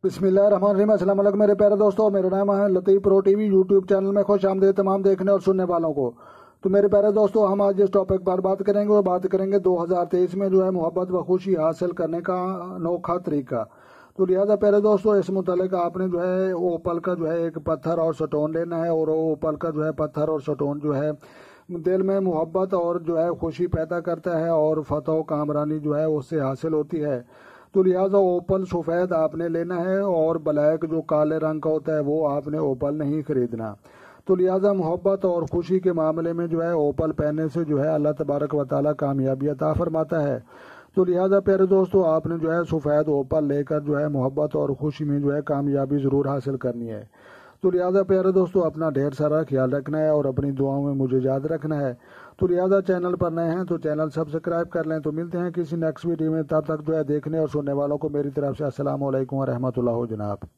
बिस्मिल्लाहिर्रहमानिर्रहीम। अस्सलाम वालेकुम मेरे प्यारे दोस्तों, मेरा नाम है लतीफ़ प्रो टीवी। यूट्यूब चैनल में खुश आमदीद तमाम देखने और सुनने वालों को। तो मेरे प्यारे दोस्तों, हम आज जिस टॉपिक पर बात करेंगे वो बात करेंगे 2023 में जो है मोहब्बत व खुशी हासिल करने का अनोखा तरीका। तो लिहाजा प्यारे दोस्तों, इस मुतालिक आपने जो है ओपल का जो है एक पत्थर और स्टोन लेना है, और ओपल का जो है पत्थर और स्टोन जो है दिल में मोहब्बत और जो है खुशी पैदा करता है और फतह कामरानी जो है उससे हासिल होती है। तो लिहाजा ओपल सफ़ेद आपने लेना है, और ब्लैक जो काले रंग का होता है वो आपने ओपल नहीं खरीदना। तो लिहाजा मोहब्बत और खुशी के मामले में जो है ओपल पहनने से जो है अल्लाह तबारक व तआला कामयाबी अता फरमाता है। तो लिहाजा प्यारे दोस्तों, आपने जो है सफ़ेद ओपल लेकर जो है मोहब्बत और खुशी में जो है कामयाबी ज़रूर हासिल करनी है। तो लिहाजा प्यारे दोस्तों, अपना ढेर सारा ख्याल रखना है और अपनी दुआओं में मुझे याद रखना है। तो लिहाजा चैनल पर नए हैं तो चैनल सब्सक्राइब कर लें। तो मिलते हैं किसी नेक्स्ट वीडियो में, तब तक जो है देखने और सुनने वालों को मेरी तरफ से अस्सलाम वालेकुम व रहमतुल्लाह जनाब।